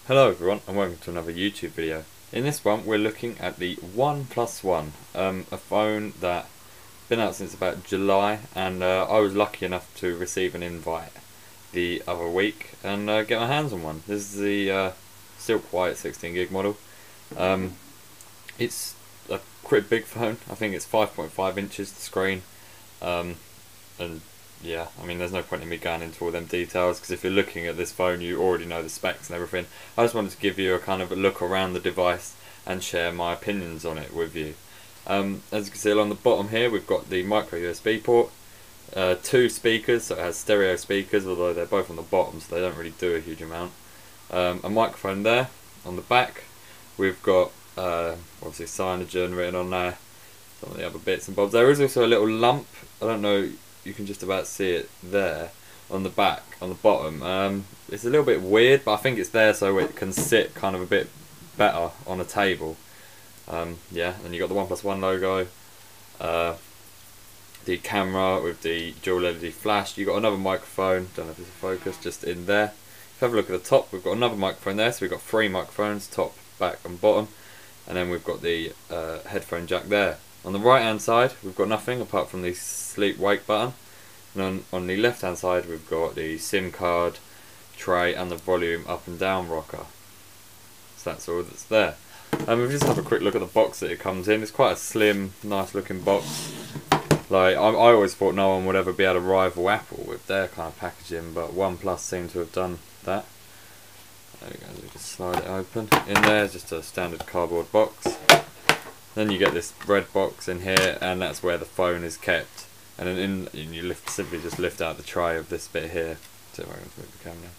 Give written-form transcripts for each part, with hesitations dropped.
Hello everyone and welcome to another YouTube video. In this one we're looking at the OnePlus One, a phone that's been out since about July, and I was lucky enough to receive an invite the other week and get my hands on one. This is the Silk White 16 gig model. It's a pretty big phone. I think it's 5.5 inches the screen, and yeah, I mean there's no point in me going into all them details because if you're looking at this phone you already know the specs and everything. I just wanted to give you a kind of a look around the device and share my opinions on it with you. As you can see along the bottom here we've got the micro USB port, two speakers, so it has stereo speakers, although they're both on the bottom so they don't really do a huge amount. A microphone there. On the back we've got obviously Cyanogen written on there, some of the other bits and bobs. There is also a little lump, I don't know, you can just about see it there on the back, on the bottom. It's a little bit weird, but I think it's there so it can sit kind of a bit better on a table. Yeah, and you got the OnePlus One logo, the camera with the dual LED flash. You got another microphone, don't know if it's a focus, just in there. If you have a look at the top, we've got another microphone there, so we've got three microphones, top, back and bottom, and then we've got the headphone jack there. On the right hand side we've got nothing apart from the sleep wake button, and on the left hand side we've got the SIM card tray and the volume up and down rocker. So that's all that's there. We'll just have a quick look at the box that it comes in. It's quite a slim, nice looking box. Like I always thought no one would ever be able to rival Apple with their kind of packaging, but OnePlus seem to have done that. There we go, we just slide it open. In there is just a standard cardboard box. Then you get this red box in here, and that's where the phone is kept. And then you simply just lift out the tray of this bit here. So if I can move the camera.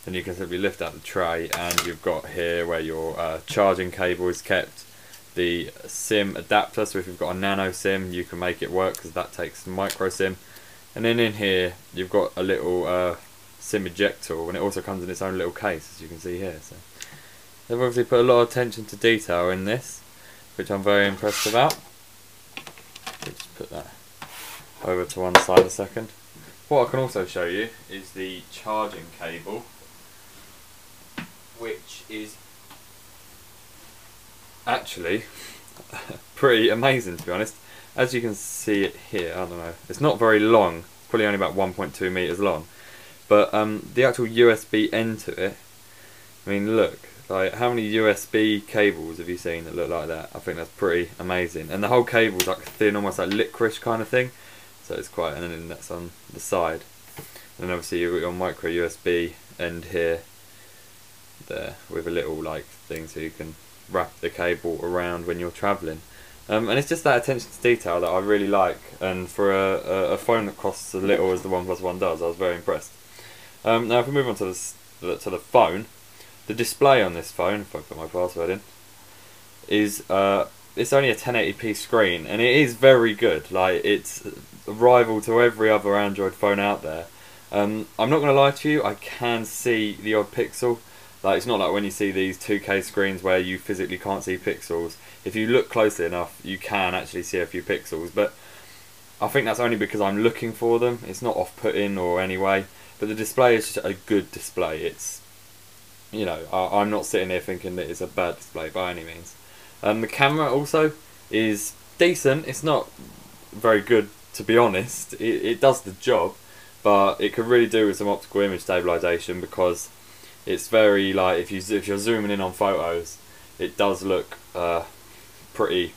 Then you can simply lift out the tray, and you've got here where your charging cable is kept. The SIM adapter, so if you've got a nano SIM, you can make it work because that takes micro SIM. And then in here, you've got a little SIM ejector, and it also comes in its own little case, as you can see here. So they've obviously put a lot of attention to detail in this, which I'm very impressed about. Let's just put that over to one side a second. What I can also show you is the charging cable, which is actually pretty amazing, to be honest. As you can see it here, I don't know, it's not very long, it's probably only about 1.2 meters long, but the actual USB end to it, I mean look, like how many USB cables have you seen that look like that? I think that's pretty amazing. And the whole cable's like thin, almost like licorice kind of thing. So it's quite, and then that's on the side. And obviously you've got your micro USB end here, there, with a little like thing so you can wrap the cable around when you're travelling. And it's just that attention to detail that I really like. And for a phone that costs as little as the OnePlus One does, I was very impressed. Now if we move on to the phone. The display on this phone, if I put my password in, is it's only a 1080p screen, and it is very good. Like it's a rival to every other Android phone out there. I'm not going to lie to you, I can see the odd pixel. Like it's not like when you see these 2K screens where you physically can't see pixels. If you look closely enough, you can actually see a few pixels, but I think that's only because I'm looking for them. It's not off-putting or anyway, but the display is just a good display. It's, you know, I'm not sitting here thinking that it's a bad display by any means. The camera also is decent. It's not very good, to be honest. It does the job, but it could really do with some optical image stabilization, because it's very, like, if you're zooming in on photos, it does look pretty,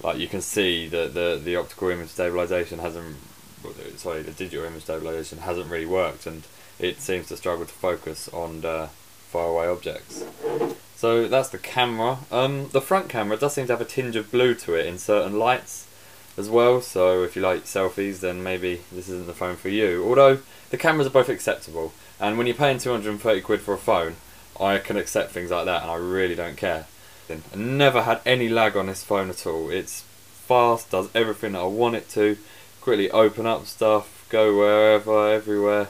like you can see that the optical image stabilization hasn't, sorry, the digital image stabilization hasn't really worked, and it seems to struggle to focus on faraway objects. So that's the camera. The front camera does seem to have a tinge of blue to it in certain lights as well, so if you like selfies then maybe this isn't the phone for you. Although the cameras are both acceptable, and when you're paying 230 quid for a phone, I can accept things like that and I really don't care. I never had any lag on this phone at all. It's fast, does everything that I want it to, quickly open up stuff, go wherever, everywhere.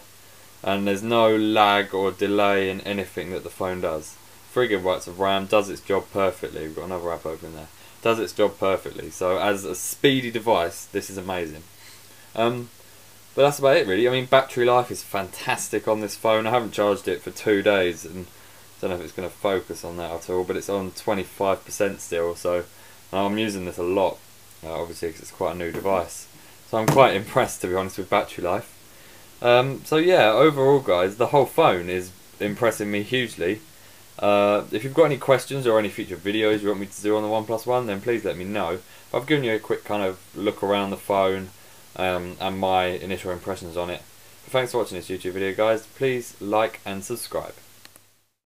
And there's no lag or delay in anything that the phone does. 3 GB of RAM, does its job perfectly. We've got another app open there. Does its job perfectly. So as a speedy device, this is amazing. But that's about it really. I mean, battery life is fantastic on this phone. I haven't charged it for 2 days, and I don't know if it's going to focus on that at all, but it's on 25% still, so I'm using this a lot, obviously because it's quite a new device. So I'm quite impressed, to be honest, with battery life. So yeah, overall guys, the whole phone is impressing me hugely. If you've got any questions or any future videos you want me to do on the OnePlus One, then please let me know. I've given you a quick kind of look around the phone and my initial impressions on it. But thanks for watching this YouTube video guys. Please like and subscribe.